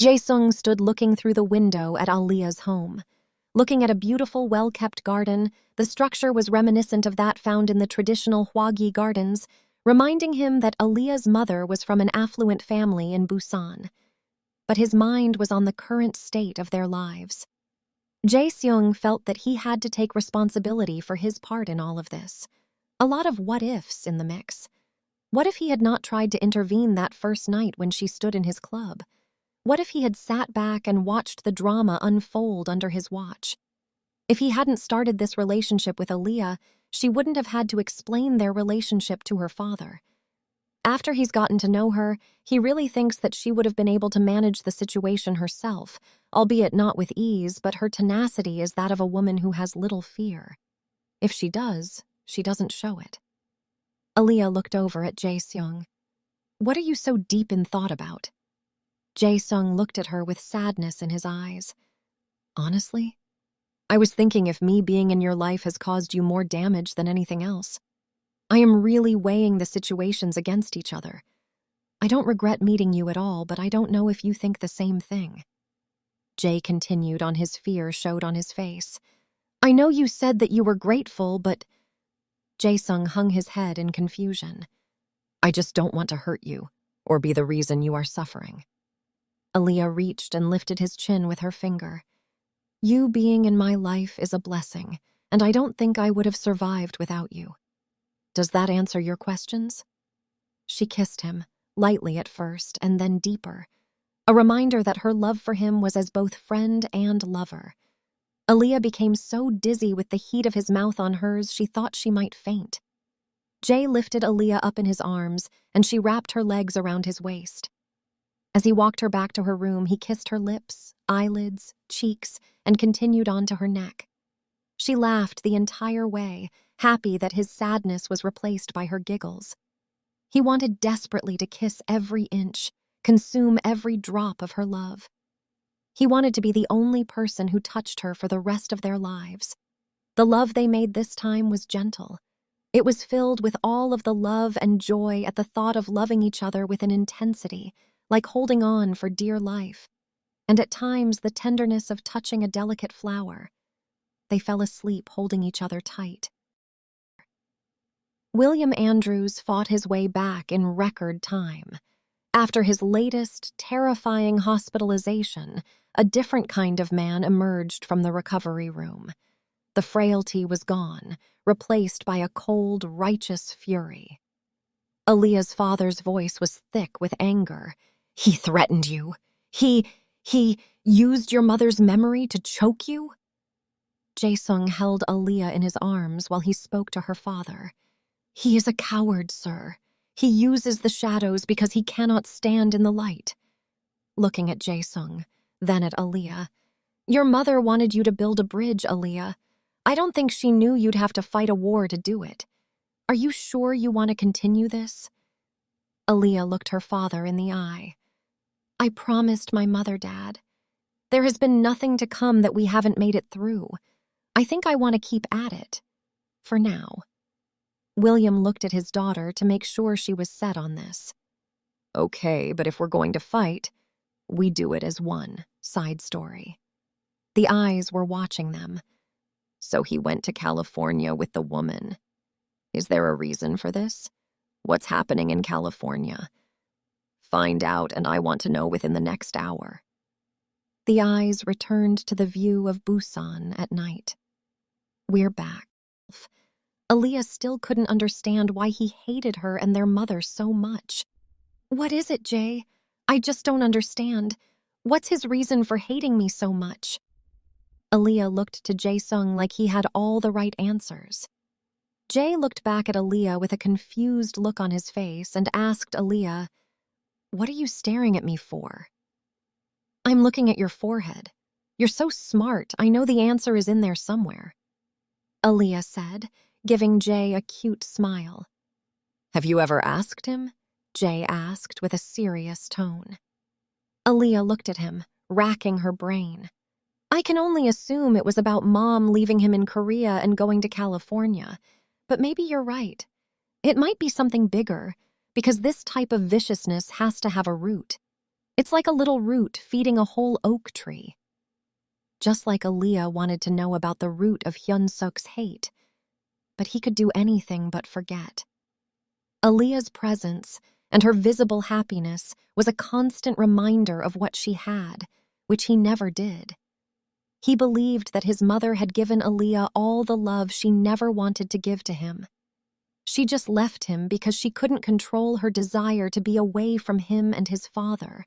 Jae-sung stood looking through the window at Aaliyah's home. Looking at a beautiful, well-kept garden, the structure was reminiscent of that found in the traditional Hwagi gardens, reminding him that Aaliyah's mother was from an affluent family in Busan. But his mind was on the current state of their lives. Jae-seung felt that he had to take responsibility for his part in all of this. A lot of what-ifs in the mix. What if he had not tried to intervene that first night when she stood in his club? What if he had sat back and watched the drama unfold under his watch? If he hadn't started this relationship with Aaliyah, she wouldn't have had to explain their relationship to her father. After he's gotten to know her, he really thinks that she would have been able to manage the situation herself, albeit not with ease, but her tenacity is that of a woman who has little fear. If she does, she doesn't show it. Aaliyah looked over at Jae-seung. "What are you so deep in thought about?" Jae-sung looked at her with sadness in his eyes. "Honestly, I was thinking if me being in your life has caused you more damage than anything else. I am really weighing the situations against each other. I don't regret meeting you at all, but I don't know if you think the same thing." Jae continued on his fear showed on his face. "I know you said that you were grateful, but—" Jae-sung hung his head in confusion. "I just don't want to hurt you, or be the reason you are suffering." Aaliyah reached and lifted his chin with her finger. "You being in my life is a blessing, and I don't think I would have survived without you. Does that answer your questions?" She kissed him, lightly at first, and then deeper. A reminder that her love for him was as both friend and lover. Aaliyah became so dizzy with the heat of his mouth on hers she thought she might faint. Jae lifted Aaliyah up in his arms, and she wrapped her legs around his waist. As he walked her back to her room, he kissed her lips, eyelids, cheeks, and continued on to her neck. She laughed the entire way, happy that his sadness was replaced by her giggles. He wanted desperately to kiss every inch, consume every drop of her love. He wanted to be the only person who touched her for the rest of their lives. The love they made this time was gentle. It was filled with all of the love and joy at the thought of loving each other with an intensity, like holding on for dear life, and at times the tenderness of touching a delicate flower. They fell asleep holding each other tight. William Andrews fought his way back in record time. After his latest, terrifying hospitalization, a different kind of man emerged from the recovery room. The frailty was gone, replaced by a cold, righteous fury. Aaliyah's father's voice was thick with anger. "He threatened you. He used your mother's memory to choke you?" Jae-sung held Aaliyah in his arms while he spoke to her father. "He is a coward, sir. He uses the shadows because he cannot stand in the light." Looking at Jae-sung, then at Aaliyah. "Your mother wanted you to build a bridge, Aaliyah. I don't think she knew you'd have to fight a war to do it. Are you sure you want to continue this?" Aaliyah looked her father in the eye. "I promised my mother, Dad. There has been nothing to come that we haven't made it through. I think I want to keep at it. For now." William looked at his daughter to make sure she was set on this. "Okay, but if we're going to fight, we do it as one." Side story. The eyes were watching them. "So he went to California with the woman. Is there a reason for this? What's happening in California? Find out, and I want to know within the next hour." The eyes returned to the view of Busan at night. "We're back." Aaliyah still couldn't understand why he hated her and their mother so much. "What is it, Jae? I just don't understand. What's his reason for hating me so much?" Aaliyah looked to Jae-sung like he had all the right answers. Jae looked back at Aaliyah with a confused look on his face and asked Aaliyah, "What are you staring at me for?" "I'm looking at your forehead. You're so smart. I know the answer is in there somewhere," Aaliyah said, giving Jae a cute smile. "Have you ever asked him?" Jae asked with a serious tone. Aaliyah looked at him, racking her brain. "I can only assume it was about Mom leaving him in Korea and going to California. But maybe you're right. It might be something bigger, because this type of viciousness has to have a root. It's like a little root feeding a whole oak tree. Just like Aaliyah wanted to know about the root of Hyun-suk's hate, but he could do anything but forget. Aaliyah's presence and her visible happiness was a constant reminder of what she had, which he never did. He believed that his mother had given Aaliyah all the love she never wanted to give to him. She just left him because she couldn't control her desire to be away from him and his father.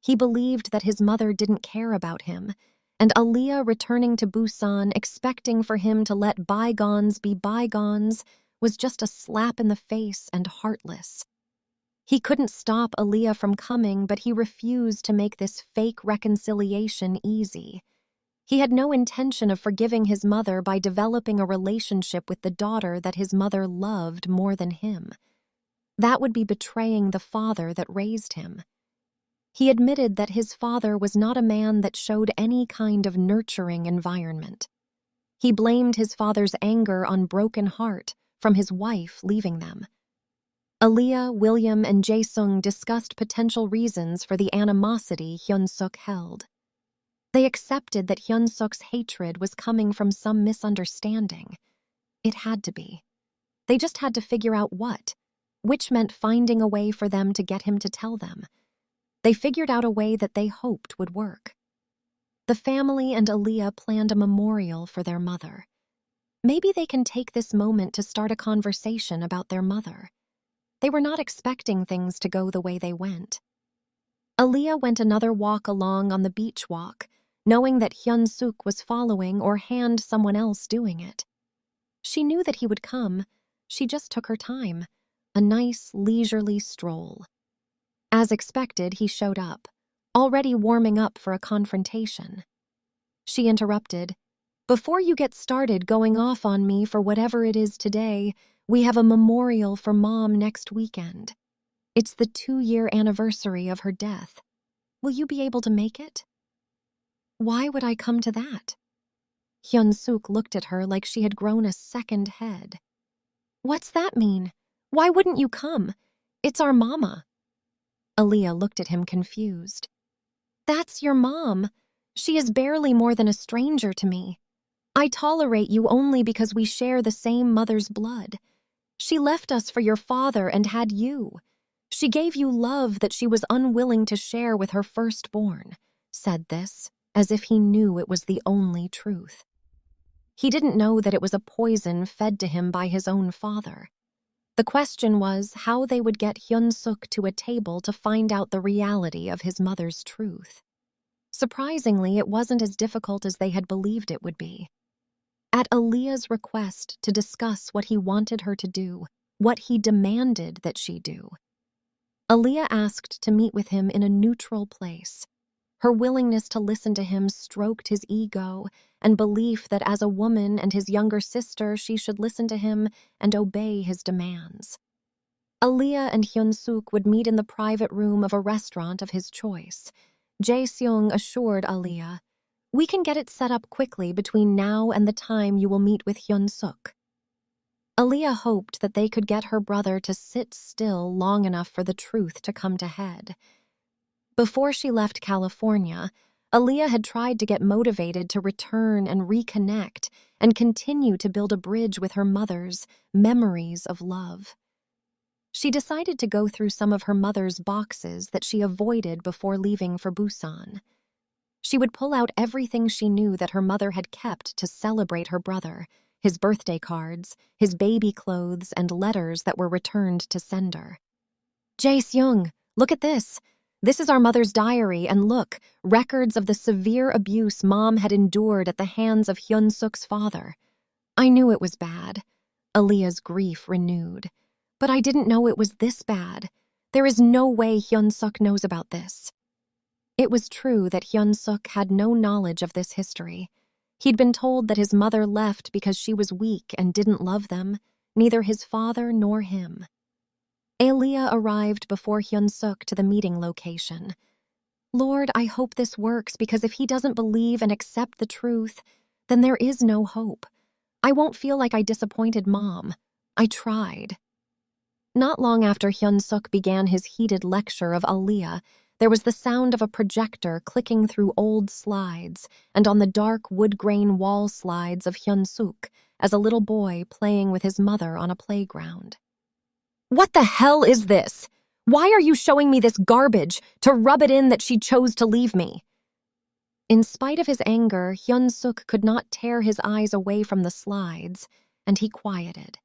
He believed that his mother didn't care about him, and Aaliyah returning to Busan expecting for him to let bygones be bygones was just a slap in the face and heartless. He couldn't stop Aaliyah from coming, but he refused to make this fake reconciliation easy. He had no intention of forgiving his mother by developing a relationship with the daughter that his mother loved more than him. That would be betraying the father that raised him. He admitted that his father was not a man that showed any kind of nurturing environment. He blamed his father's anger on broken heart from his wife leaving them. Aaliyah, William, and Jae-sung discussed potential reasons for the animosity Hyun-suk held. They accepted that Hyun-suk's hatred was coming from some misunderstanding. It had to be. They just had to figure out what, which meant finding a way for them to get him to tell them. They figured out a way that they hoped would work. The family and Aaliyah planned a memorial for their mother. Maybe they can take this moment to start a conversation about their mother. They were not expecting things to go the way they went. Aaliyah went another walk along on the beach walk, knowing that Hyun-suk was following or someone else doing it. She knew that he would come. She just took her time, a nice, leisurely stroll. As expected, he showed up, already warming up for a confrontation. She interrupted, "Before you get started going off on me for whatever it is today, we have a memorial for Mom next weekend. It's the 2-year anniversary of her death. Will you be able to make it?" "Why would I come to that?" Hyun-suk looked at her like she had grown a second head. "What's that mean? Why wouldn't you come? It's our mama." Aaliyah looked at him confused. "That's your mom. She is barely more than a stranger to me. I tolerate you only because we share the same mother's blood. She left us for your father and had you. She gave you love that she was unwilling to share with her firstborn," said this, as if he knew it was the only truth. He didn't know that it was a poison fed to him by his own father. The question was how they would get Hyun-suk to a table to find out the reality of his mother's truth. Surprisingly, it wasn't as difficult as they had believed it would be. At Aaliyah's request to discuss what he wanted her to do, what he demanded that she do, Aaliyah asked to meet with him in a neutral place. Her willingness to listen to him stroked his ego and belief that as a woman and his younger sister, she should listen to him and obey his demands. Aaliyah and Hyun-suk would meet in the private room of a restaurant of his choice. Jae-seung assured Aaliyah, "We can get it set up quickly between now and the time you will meet with Hyun-suk." Aaliyah hoped that they could get her brother to sit still long enough for the truth to come to head. Before she left California, Aaliyah had tried to get motivated to return and reconnect and continue to build a bridge with her mother's memories of love. She decided to go through some of her mother's boxes that she avoided before leaving for Busan. She would pull out everything she knew that her mother had kept to celebrate her brother, his birthday cards, his baby clothes, and letters that were returned to sender. "Jae-seung, look at this. This is our mother's diary, and look, records of the severe abuse Mom had endured at the hands of Hyun-suk's father. I knew it was bad." Aaliyah's grief renewed. "But I didn't know it was this bad. There is no way Hyun-suk knows about this." It was true that Hyun-suk had no knowledge of this history. He'd been told that his mother left because she was weak and didn't love them, neither his father nor him. Aaliyah arrived before Hyun-suk to the meeting location. "Lord, I hope this works, because if he doesn't believe and accept the truth, then there is no hope. I won't feel like I disappointed Mom. I tried." Not long after Hyun-suk began his heated lecture of Aaliyah, There was the sound of a projector clicking through old slides and on the dark wood-grain wall slides of Hyun-suk as a little boy playing with his mother on a playground. "What the hell is this? Why are you showing me this garbage to rub it in that she chose to leave me?" In spite of his anger, Hyun-suk could not tear his eyes away from the slides, and he quieted.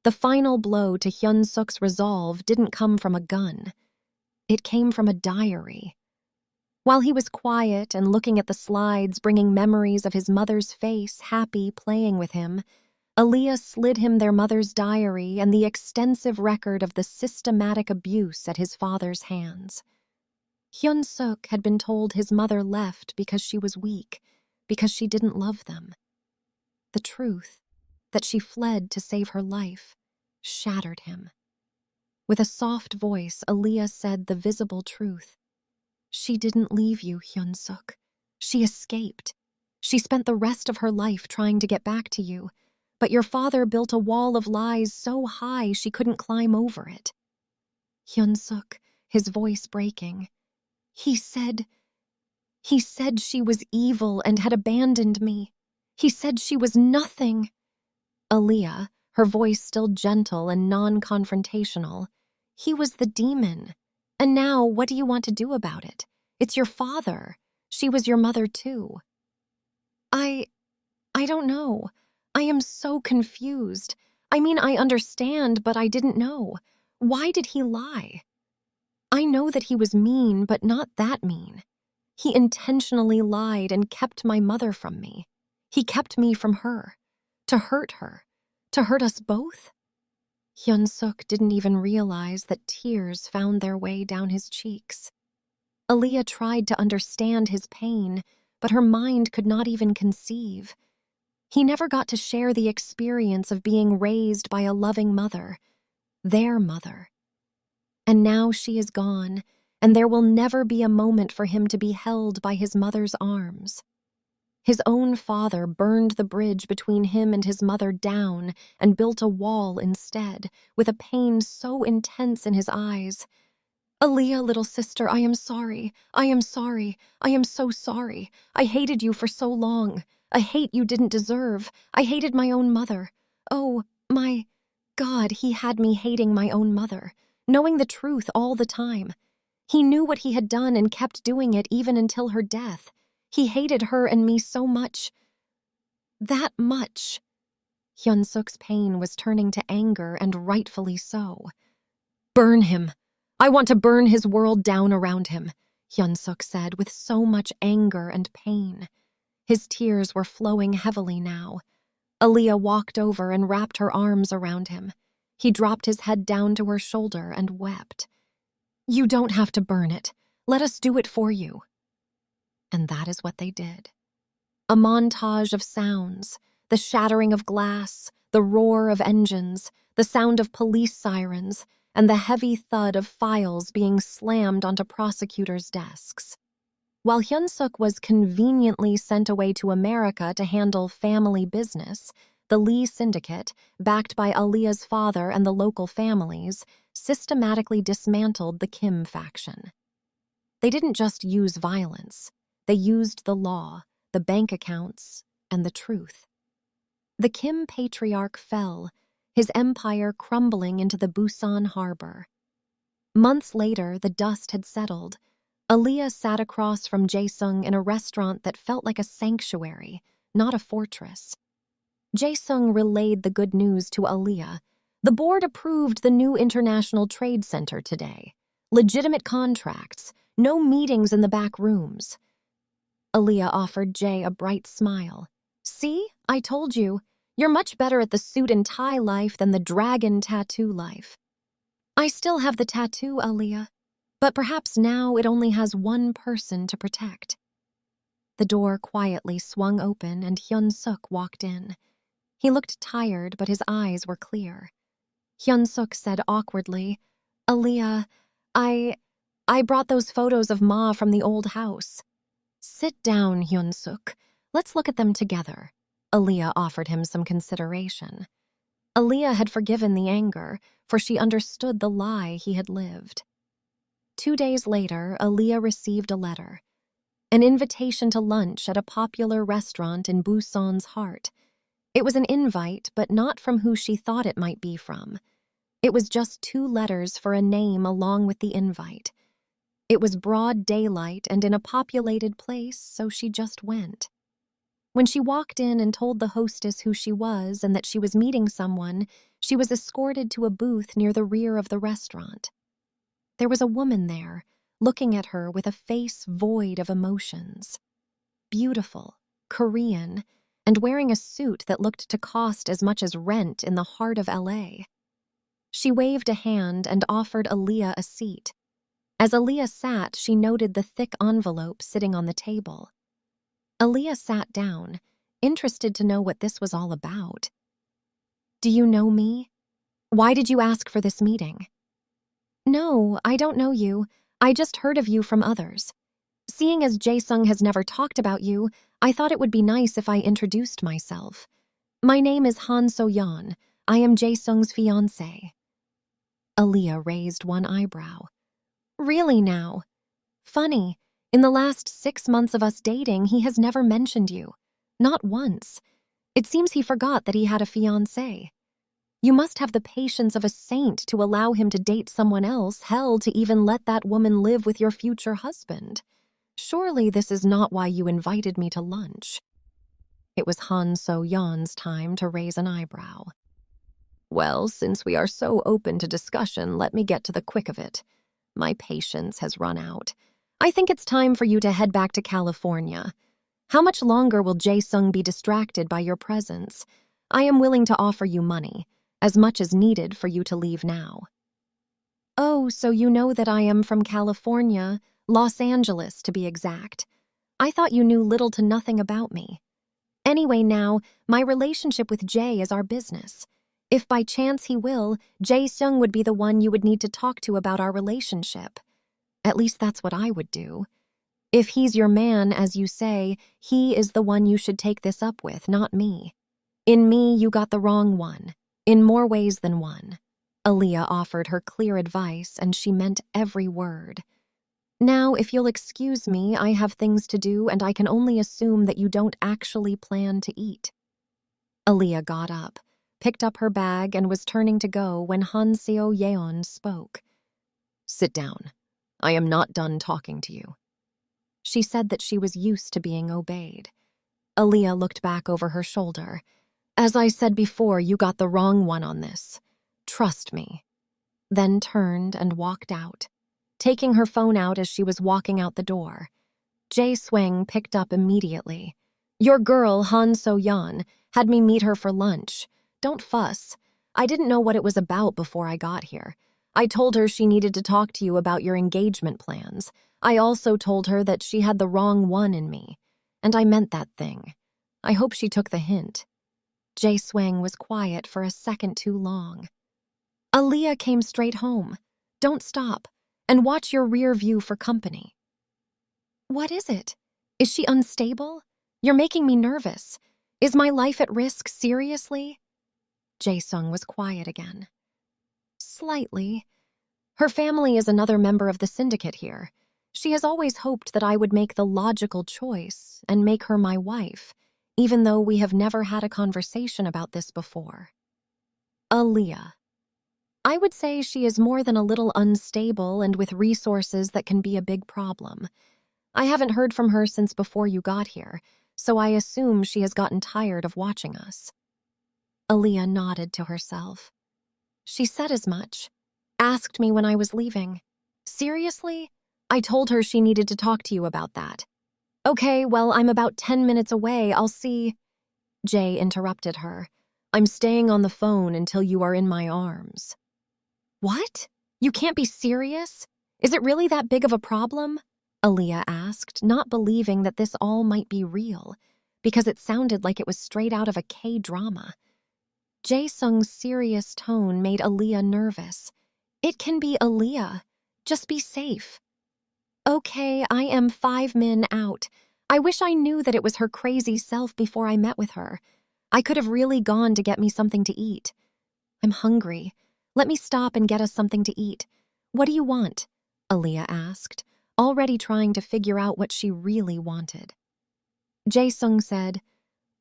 The final blow to Hyun-suk's resolve didn't come from a gun. It came from a diary. While he was quiet and looking at the slides, bringing memories of his mother's face, happy, playing with him, Aaliyah slid him their mother's diary and the extensive record of the systematic abuse at his father's hands. Hyun-suk had been told his mother left because she was weak, because she didn't love them. The truth, that she fled to save her life, shattered him. With a soft voice, Aaliyah said the visible truth. "She didn't leave you, Hyun-suk. She escaped. She spent the rest of her life trying to get back to you, but your father built a wall of lies so high she couldn't climb over it." Hyun-suk, his voice breaking. He said she was evil and had abandoned me. He said she was nothing." Aaliyah, her voice still gentle and non-confrontational. "He was the demon. And now, what do you want to do about it? It's your father. She was your mother too." I don't know. I am so confused. I mean, I understand, but I didn't know. Why did he lie? I know that he was mean, but not that mean. He intentionally lied and kept my mother from me. He kept me from her. To hurt us both? Hyun-suk didn't even realize that tears found their way down his cheeks. Aaliyah tried to understand his pain, but her mind could not even conceive. He never got to share the experience of being raised by a loving mother, their mother. And now she is gone, and there will never be a moment for him to be held by his mother's arms. His own father burned the bridge between him and his mother down and built a wall instead, with a pain so intense in his eyes. "Aaliyah, little sister, I am sorry. I am sorry. I am so sorry. I hated you for so long. A hate you didn't deserve. I hated my own mother. Oh, my God, he had me hating my own mother, knowing the truth all the time. He knew what he had done and kept doing it even until her death. He hated her and me so much. That much." Hyun-suk's pain was turning to anger, and rightfully so. "Burn him. I want to burn his world down around him," Hyun-suk said with so much anger and pain. His tears were flowing heavily now. Aaliyah walked over and wrapped her arms around him. He dropped his head down to her shoulder and wept. "You don't have to burn it. Let us do it for you." And that is what they did. A montage of sounds, the shattering of glass, the roar of engines, the sound of police sirens, and the heavy thud of files being slammed onto prosecutors' desks. While Hyun-suk was conveniently sent away to America to handle family business, the Lee Syndicate, backed by Aaliyah's father and the local families, systematically dismantled the Kim faction. They didn't just use violence. They used the law, the bank accounts, and the truth. The Kim patriarch fell, his empire crumbling into the Busan harbor. Months later, the dust had settled. Aaliyah sat across from Jae-sung in a restaurant that felt like a sanctuary, not a fortress. Jae-sung relayed the good news to Aaliyah. The board approved the new International Trade Center today. Legitimate contracts, no meetings in the back rooms. Aaliyah offered Jae a bright smile. "See, I told you. You're much better at the suit and tie life than the dragon tattoo life." "I still have the tattoo, Aaliyah. But perhaps now it only has one person to protect." The door quietly swung open and Hyun-suk walked in. He looked tired, but his eyes were clear. Hyun-suk said awkwardly, "Aaliyah, I brought those photos of Ma from the old house." "Sit down, Hyun-suk. Let's look at them together." Aaliyah offered him some consideration. Aaliyah had forgiven the anger, for she understood the lie he had lived. 2 days later, Aaliyah received a letter. An invitation to lunch at a popular restaurant in Busan's heart. It was an invite, but not from who she thought it might be from. It was just 2 letters for a name along with the invite. It was broad daylight and in a populated place, so she just went. When she walked in and told the hostess who she was and that she was meeting someone, she was escorted to a booth near the rear of the restaurant. There was a woman there, looking at her with a face void of emotions. Beautiful, Korean, and wearing a suit that looked to cost as much as rent in the heart of LA. She waved a hand and offered Aaliyah a seat. As Aaliyah sat, she noted the thick envelope sitting on the table. Aaliyah sat down, interested to know what this was all about. "Do you know me? Why did you ask for this meeting?" "No, I don't know you. I just heard of you from others. Seeing as Jae-sung has never talked about you, I thought it would be nice if I introduced myself. My name is Han So-yeon. I am Jae-sung's fiancé." Aaliyah raised one eyebrow. "Really now? Funny, in the last 6 months of us dating, he has never mentioned you. Not once. It seems he forgot that he had a fiancé. You must have the patience of a saint to allow him to date someone else, hell, to even let that woman live with your future husband. Surely this is not why you invited me to lunch." It was Han So-yeon's time to raise an eyebrow. "Well, since we are so open to discussion, let me get to the quick of it. My patience has run out. I think it's time for you to head back to California. How much longer will Jae-sung be distracted by your presence? I am willing to offer you money, as much as needed for you to leave now." "Oh, so you know that I am from California, Los Angeles to be exact. I thought you knew little to nothing about me. Anyway now, my relationship with Jae is our business. If by chance he will, Jae-sung would be the one you would need to talk to about our relationship. At least that's what I would do. If he's your man, as you say, he is the one you should take this up with, not me. In me, you got the wrong one, in more ways than one." Aaliyah offered her clear advice, and she meant every word. "Now, if you'll excuse me, I have things to do, and I can only assume that you don't actually plan to eat." Aaliyah got up, picked up her bag, and was turning to go when Han So-yeon spoke. "Sit down. I am not done talking to you." She said that she was used to being obeyed. Aaliyah looked back over her shoulder. "As I said before, you got the wrong one on this. Trust me." Then turned and walked out, taking her phone out as she was walking out the door. Jae-swing picked up immediately. "Your girl, Han So-yeon, had me meet her for lunch. Don't fuss. I didn't know what it was about before I got here. I told her she needed to talk to you about your engagement plans. I also told her that she had the wrong one in me. And I meant that thing. I hope she took the hint." Jae-swing was quiet for a second too long. "Aaliyah came straight home. Don't stop. And watch your rear view for company." "What is it? Is she unstable? You're making me nervous. Is my life at risk, seriously?" Jae-sung was quiet again. "Slightly. Her family is another member of the syndicate here. She has always hoped that I would make the logical choice and make her my wife, even though we have never had a conversation about this before." "Aaliyah. I would say she is more than a little unstable and with resources that can be a big problem. I haven't heard from her since before you got here, so I assume she has gotten tired of watching us." Aaliyah nodded to herself. "She said as much. Asked me when I was leaving. Seriously? I told her she needed to talk to you about that." "Okay, well, I'm about 10 minutes away. I'll see—" Jae interrupted her. "I'm staying on the phone until you are in my arms." "What? You can't be serious? Is it really that big of a problem?" Aaliyah asked, not believing that this all might be real, because it sounded like it was straight out of a K-drama. Jae-sung's serious tone made Aaliyah nervous. "It can be Aaliyah. Just be safe." "Okay, I am 5 min out. I wish I knew that it was her crazy self before I met with her. I could have really gone to get me something to eat. I'm hungry. Let me stop and get us something to eat. What do you want?" Aaliyah asked, already trying to figure out what she really wanted. Jae-sung said,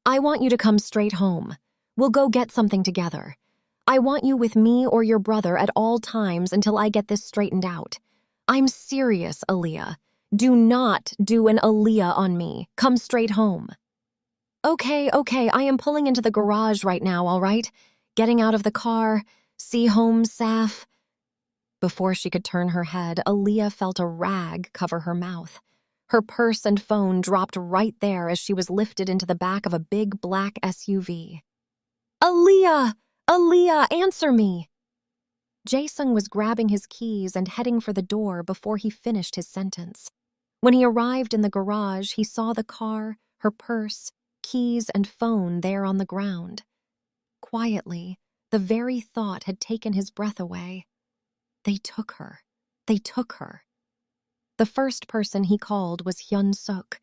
I want you to come straight home. We'll go get something together. I want you with me or your brother at all times until I get this straightened out. I'm serious, Aaliyah. Do not do an Aaliyah on me. Come straight home. Okay, I am pulling into the garage right now, all right? Getting out of the car. See home, Saf. Before she could turn her head, Aaliyah felt a rag cover her mouth. Her purse and phone dropped right there as she was lifted into the back of a big black SUV. Aaliyah! Aaliyah, answer me! Jae-sung was grabbing his keys and heading for the door before he finished his sentence. When he arrived in the garage, he saw the car, her purse, keys, and phone there on the ground. Quietly, the very thought had taken his breath away. They took her. They took her. The first person he called was Hyun-suk.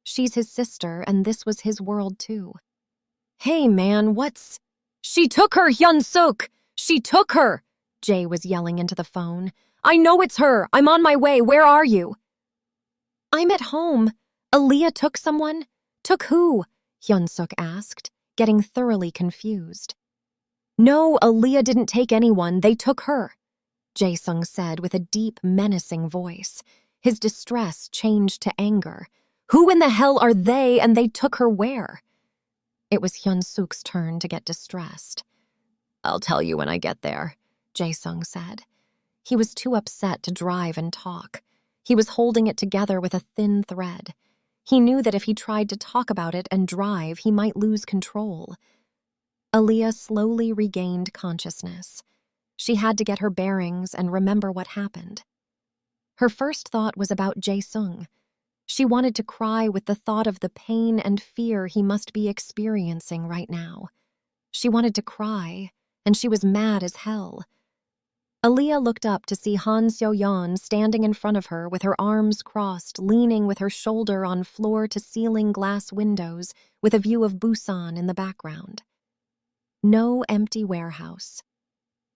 She's his sister, and this was his world too. Hey man, what's... She took her, Hyun-suk! She took her! Jae was yelling into the phone. I know it's her! I'm on my way! Where are you? I'm at home. Aaliyah took someone? Took who? Hyun-suk asked, getting thoroughly confused. No, Aaliyah didn't take anyone. They took her, Jae-sung said with a deep, menacing voice. His distress changed to anger. Who in the hell are they, and they took her where? It was Hyun-suk's turn to get distressed. I'll tell you when I get there, Jae-sung said. He was too upset to drive and talk. He was holding it together with a thin thread. He knew that if he tried to talk about it and drive, he might lose control. Aaliyah slowly regained consciousness. She had to get her bearings and remember what happened. Her first thought was about Jae-sung. She wanted to cry with the thought of the pain and fear he must be experiencing right now. She wanted to cry, and she was mad as hell. Aaliyah looked up to see Han Seo-yeon standing in front of her with her arms crossed, leaning with her shoulder on floor-to-ceiling glass windows with a view of Busan in the background. No empty warehouse.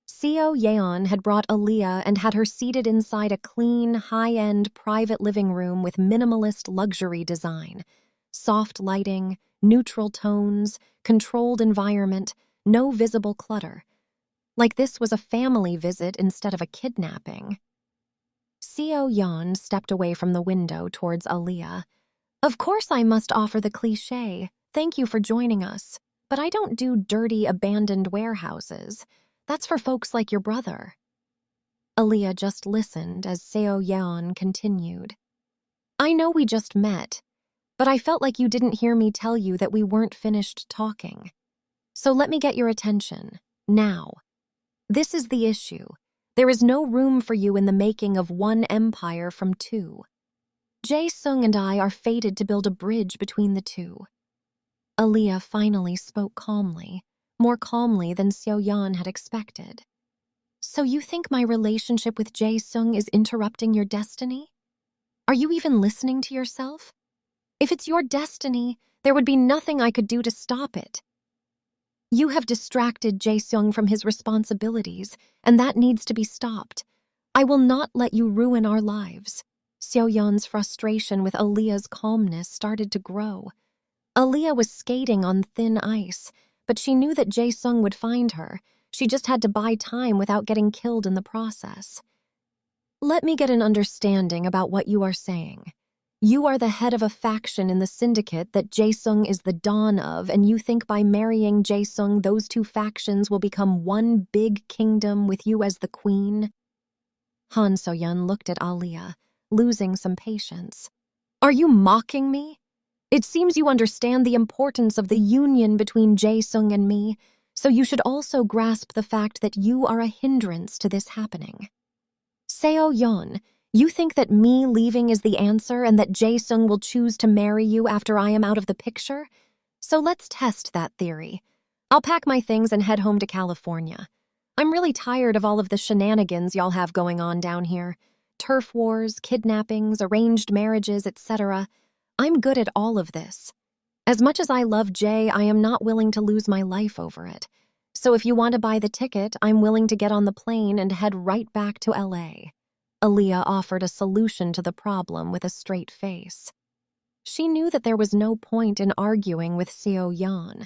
Seo-yeon had brought Aaliyah and had her seated inside a clean, high-end private living room with minimalist luxury design. Soft lighting, neutral tones, controlled environment, no visible clutter. Like this was a family visit instead of a kidnapping. Seo-yeon stepped away from the window towards Aaliyah. Of course I must offer the cliché. Thank you for joining us. But I don't do dirty, abandoned warehouses. That's for folks like your brother. Aaliyah just listened as Seo-yeon continued. I know we just met, but I felt like you didn't hear me tell you that we weren't finished talking. So let me get your attention, now. This is the issue. There is no room for you in the making of one empire from two. Jae-sung and I are fated to build a bridge between the two. Aaliyah finally spoke calmly, more calmly than Seo-yeon had expected. So you think my relationship with Jae-sung is interrupting your destiny? Are you even listening to yourself? If it's your destiny, there would be nothing I could do to stop it. You have distracted Jae-sung from his responsibilities, and that needs to be stopped. I will not let you ruin our lives. Seo-yeon's frustration with Aaliyah's calmness started to grow. Aaliyah was skating on thin ice, but she knew that Jae-sung would find her. She just had to buy time without getting killed in the process. Let me get an understanding about what you are saying. You are the head of a faction in the syndicate that Jae-sung is the Don of, and you think by marrying Jae-sung those two factions will become one big kingdom with you as the queen? Han So-yeon looked at Aaliyah, losing some patience. Are you mocking me? It seems you understand the importance of the union between Jae-sung and me, so you should also grasp the fact that you are a hindrance to this happening. Seo-yeon, you think that me leaving is the answer and that Jae-sung will choose to marry you after I am out of the picture? So let's test that theory. I'll pack my things and head home to California. I'm really tired of all of the shenanigans y'all have going on down here. Turf wars, kidnappings, arranged marriages, etc. I'm good at all of this. As much as I love Jay, I am not willing to lose my life over it. So if you want to buy the ticket, I'm willing to get on the plane and head right back to LA. Aaliyah offered a solution to the problem with a straight face. She knew that there was no point in arguing with Seo Yeon,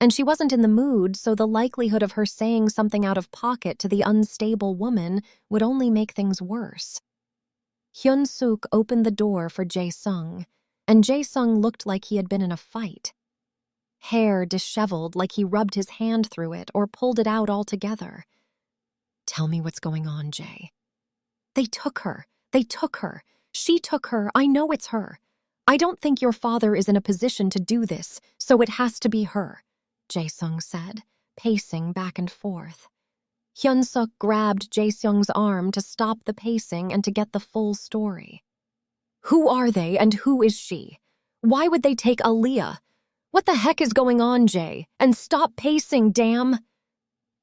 and she wasn't in the mood, so the likelihood of her saying something out of pocket to the unstable woman would only make things worse. Hyun-suk opened the door for Jae-sung, and Jae-sung looked like he had been in a fight. Hair disheveled like he rubbed his hand through it or pulled it out altogether. "Tell me what's going on, Jae." They took her. She took her. I know it's her. I don't think your father is in a position to do this, so it has to be her, Jae-sung said, pacing back and forth. Hyun-suk grabbed Jae-sung's arm to stop the pacing and to get the full story. "Who are they and who is she? Why would they take Aaliyah? What the heck is going on, Jae? And stop pacing, damn!"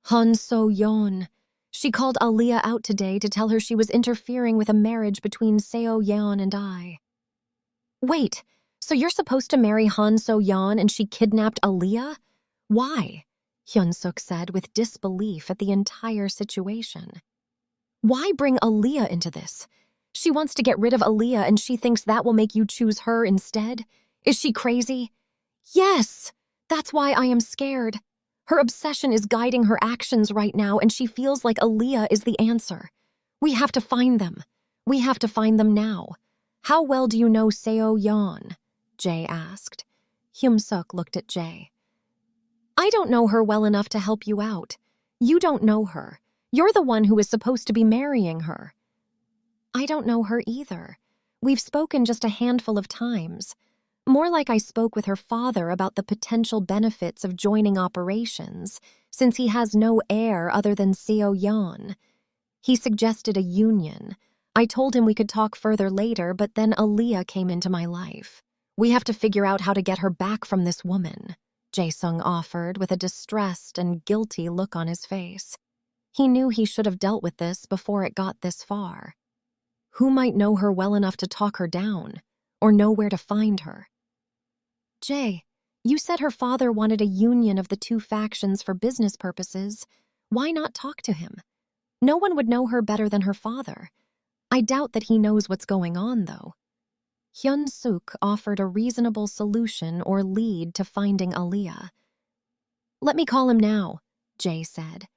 Han So-yeon. She called Aaliyah out today to tell her she was interfering with a marriage between Seo Yeon and I. Wait, so you're supposed to marry Han So-yeon and she kidnapped Aaliyah? Why? Hyun-suk said with disbelief at the entire situation. Why bring Aaliyah into this? She wants to get rid of Aaliyah and she thinks that will make you choose her instead? Is she crazy? Yes, that's why I am scared. Her obsession is guiding her actions right now and she feels like Aaliyah is the answer. We have to find them. We have to find them now. How well do you know Seo Yeon? Jae asked. Hyun-suk looked at Jae. I don't know her well enough to help you out. You don't know her. You're the one who is supposed to be marrying her. I don't know her either. We've spoken just a handful of times. More like I spoke with her father about the potential benefits of joining operations, since he has no heir other than Seo Yeon. He suggested a union. I told him we could talk further later, but then Aaliyah came into my life. We have to figure out how to get her back from this woman, Jae-sung offered with a distressed and guilty look on his face. He knew he should have dealt with this before it got this far. Who might know her well enough to talk her down, or know where to find her? Jae, you said her father wanted a union of the two factions for business purposes. Why not talk to him? No one would know her better than her father. I doubt that he knows what's going on, though. Hyun-suk offered a reasonable solution or lead to finding Aaliyah. Let me call him now, Jae said.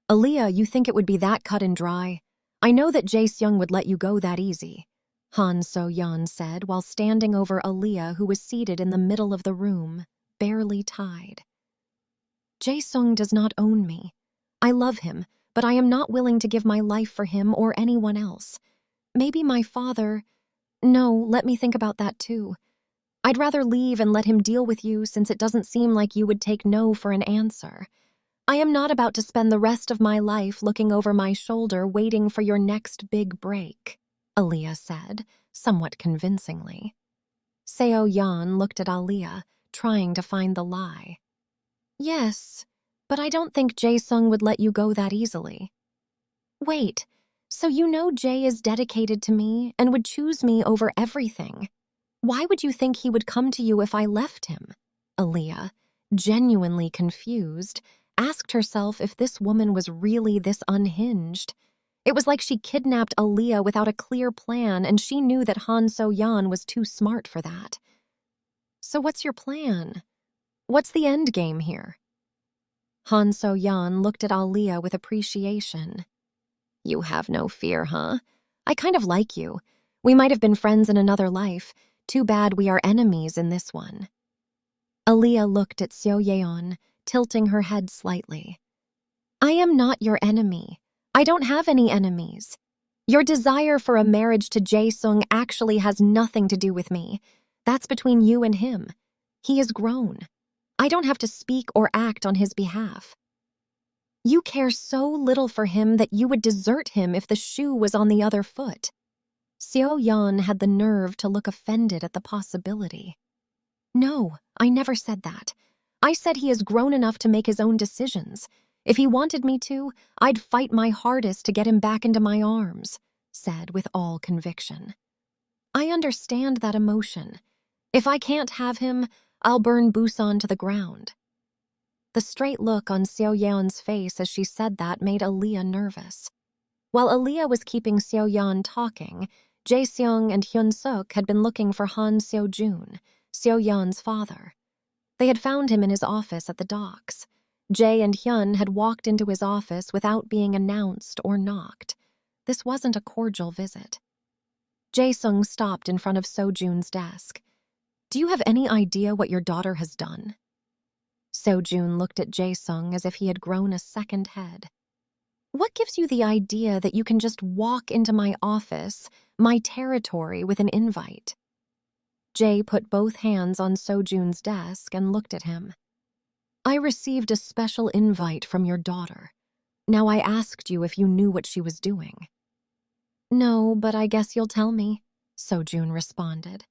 Aaliyah, you think it would be that cut and dry? I know that Jae-seung would let you go that easy, Han So-yeon said while standing over Aaliyah, who was seated in the middle of the room, barely tied. Jae-seung does not own me. I love him, but I am not willing to give my life for him or anyone else. Maybe my father... No, let me think about that too. I'd rather leave and let him deal with you since it doesn't seem like you would take no for an answer. I am not about to spend the rest of my life looking over my shoulder waiting for your next big break, Aaliyah said, somewhat convincingly. Seo Yeon looked at Aaliyah, trying to find the lie. Yes, but I don't think Jae-sung would let you go that easily. Wait, so you know Jae is dedicated to me and would choose me over everything. Why would you think he would come to you if I left him? Aaliyah, genuinely confused, asked herself if this woman was really this unhinged. It was like she kidnapped Aaliyah without a clear plan, and she knew that Han So-yeon was too smart for that. So what's your plan? What's the end game here? Han So-yeon looked at Aaliyah with appreciation. You have no fear, huh? I kind of like you. We might have been friends in another life. Too bad we are enemies in this one. Aaliyah looked at Seo Yeon, tilting her head slightly. I am not your enemy. I don't have any enemies. Your desire for a marriage to Jae-sung actually has nothing to do with me. That's between you and him. He is grown. I don't have to speak or act on his behalf. You care so little for him that you would desert him if the shoe was on the other foot. Seo Yeon had the nerve to look offended at the possibility. No, I never said that. I said he is grown enough to make his own decisions. If he wanted me to, I'd fight my hardest to get him back into my arms, said with all conviction. I understand that emotion. If I can't have him, I'll burn Busan to the ground. The straight look on Seo Yeon's face as she said that made Aaliyah nervous. While Aaliyah was keeping Seo-yeon talking, Jae-seong and Hyun-suk had been looking for Han Seo-jun, Seo-yeon's father. They had found him in his office at the docks. Jae and Hyun had walked into his office without being announced or knocked. This wasn't a cordial visit. Jae-sung stopped in front of Seo-jun's desk. "Do you have any idea what your daughter has done?" Seo-jun looked at Jae-sung as if he had grown a second head. "What gives you the idea that you can just walk into my office, my territory, with an invite?" Jae put both hands on Seo-jun's desk and looked at him. "I received a special invite from your daughter. Now I asked you if you knew what she was doing." "No, but I guess you'll tell me," Seo-jun responded.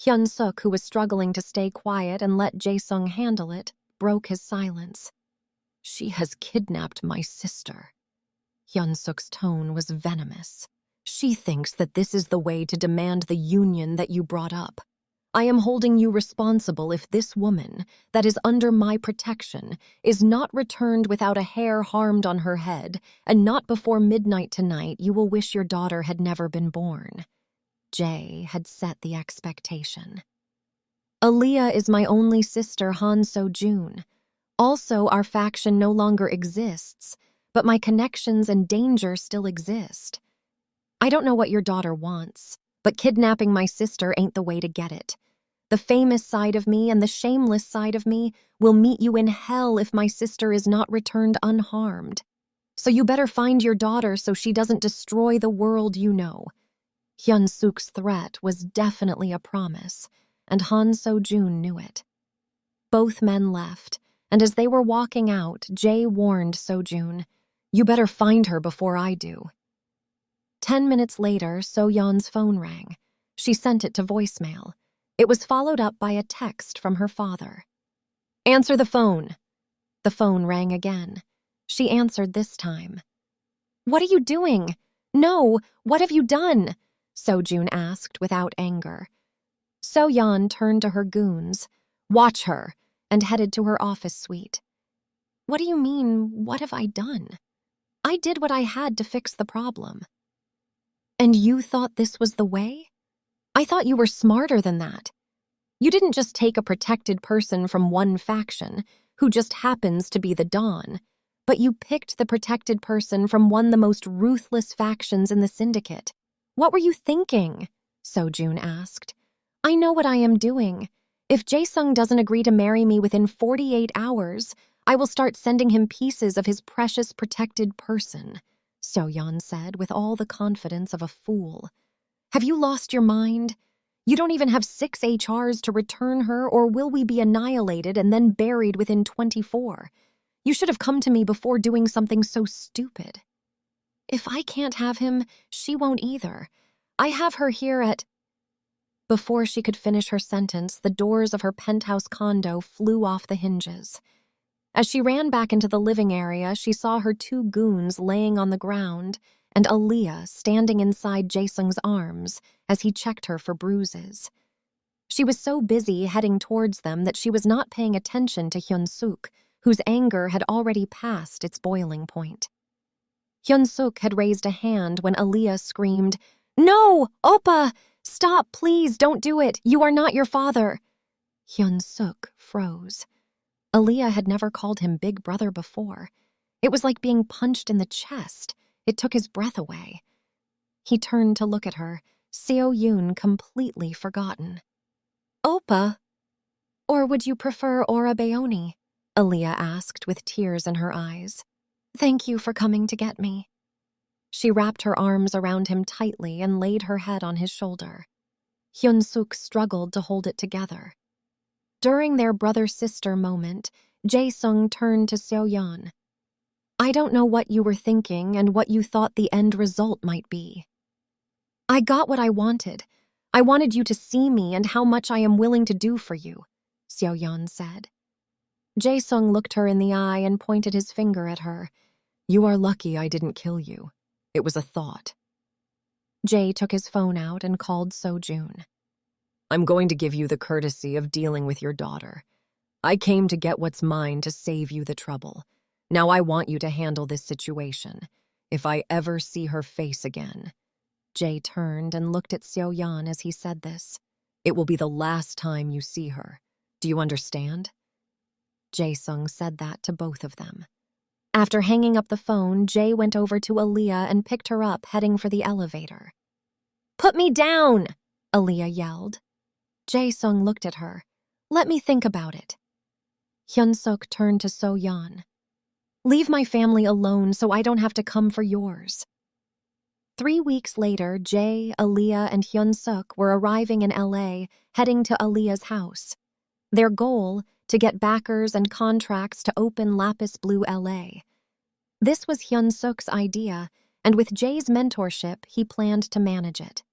Hyun-suk, who was struggling to stay quiet and let Jae-sung handle it, broke his silence. "She has kidnapped my sister." Hyun-suk's tone was venomous. "She thinks that this is the way to demand the union that you brought up. I am holding you responsible if this woman, that is under my protection, is not returned without a hair harmed on her head, and not before midnight tonight, you will wish your daughter had never been born." Jae had set the expectation. "Aaliyah is my only sister, Han Seo-jun. Also, our faction no longer exists, but my connections and danger still exist. I don't know what your daughter wants, but kidnapping my sister ain't the way to get it. The famous side of me and the shameless side of me will meet you in hell if my sister is not returned unharmed. So you better find your daughter so she doesn't destroy the world you know." Hyun-suk's threat was definitely a promise, and Han Seo-jun knew it. Both men left, and as they were walking out, Jae warned Seo-jun, "You better find her before I do." 10 minutes later, So-yeon's phone rang. She sent it to voicemail. It was followed up by a text from her father. "Answer the phone." The phone rang again. She answered this time. "What are you doing? No, what have you done?" Seo-jun asked without anger. So-yeon turned to her goons. "Watch her," and headed to her office suite. "What do you mean, what have I done? I did what I had to fix the problem." "And you thought this was the way? I thought you were smarter than that. You didn't just take a protected person from one faction, who just happens to be the Don, but you picked the protected person from one of the most ruthless factions in the syndicate. What were you thinking?" Seo-jun asked. "I know what I am doing. If Jae-sung doesn't agree to marry me within 48 hours, I will start sending him pieces of his precious protected person," So-yeon said with all the confidence of a fool. "Have you lost your mind? You don't even have 6 HRs to return her, or will we be annihilated and then buried within 24? You should have come to me before doing something so stupid." "If I can't have him, she won't either. I have her here at—" Before she could finish her sentence, the doors of her penthouse condo flew off the hinges. As she ran back into the living area, she saw her 2 goons laying on the ground and Aaliyah standing inside Jae-sung's arms as he checked her for bruises. She was so busy heading towards them that she was not paying attention to Hyun-suk, whose anger had already passed its boiling point. Hyun-suk had raised a hand when Aaliyah screamed, "No, Oppa! Stop, please, don't do it. You are not your father." Hyun-suk froze. Aaliyah had never called him Big Brother before. It was like being punched in the chest. It took his breath away. He turned to look at her, Seo-yoon completely forgotten. "Oppa? Or would you prefer Ora Beoni?" Aaliyah asked with tears in her eyes. "Thank you for coming to get me." She wrapped her arms around him tightly and laid her head on his shoulder. Hyun-suk struggled to hold it together. During their brother-sister moment, Jae-sung turned to Seo-yeon. "I don't know what you were thinking and what you thought the end result might be. I got what I wanted. I wanted you to see me and how much I am willing to do for you," Seo-yeon said. Jae-sung looked her in the eye and pointed his finger at her. "You are lucky I didn't kill you. It was a thought." Jae took his phone out and called Seo-jun. "I'm going to give you the courtesy of dealing with your daughter. I came to get what's mine to save you the trouble. Now I want you to handle this situation. If I ever see her face again. Jae turned and looked at Seo-yeon as he said this. It will be the last time you see her. Do you understand? Jae-sung said that to both of them. After hanging up the phone, Jae went over to Aaliyah and picked her up, heading for the elevator. "Put me down!" Aaliyah yelled. Jae-sung looked at her. "Let me think about it." Hyun-suk turned to So-yeon. "Leave my family alone so I don't have to come for yours." 3 weeks later, Jae, Aaliyah, and Hyun-suk were arriving in LA, heading to Aaliyah's house. Their goal, to get backers and contracts to open Lapis Blue LA. This was Hyun-suk's idea, and with Jae's mentorship, he planned to manage it.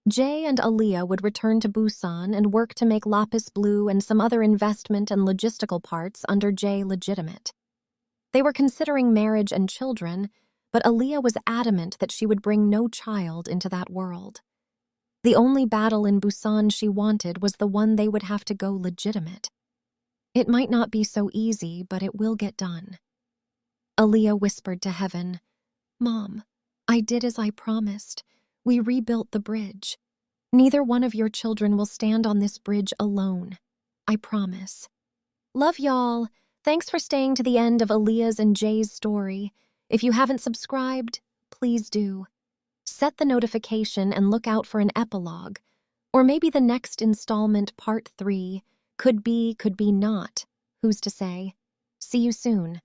Jae and Aaliyah would return to Busan and work to make Lapis Blue and some other investment and logistical parts under Jae legitimate. They were considering marriage and children, but Aaliyah was adamant that she would bring no child into that world. The only battle in Busan she wanted was the one they would have to go legitimate. It might not be so easy, but it will get done. Aaliyah whispered to heaven, "Mom, I did as I promised. We rebuilt the bridge. Neither one of your children will stand on this bridge alone. I promise. Love y'all. Thanks for staying to the end of Aaliyah's and Jae's story. If you haven't subscribed, please do. Set the notification and look out for an epilogue, or maybe the next installment, part 3, could be not. Who's to say? See you soon.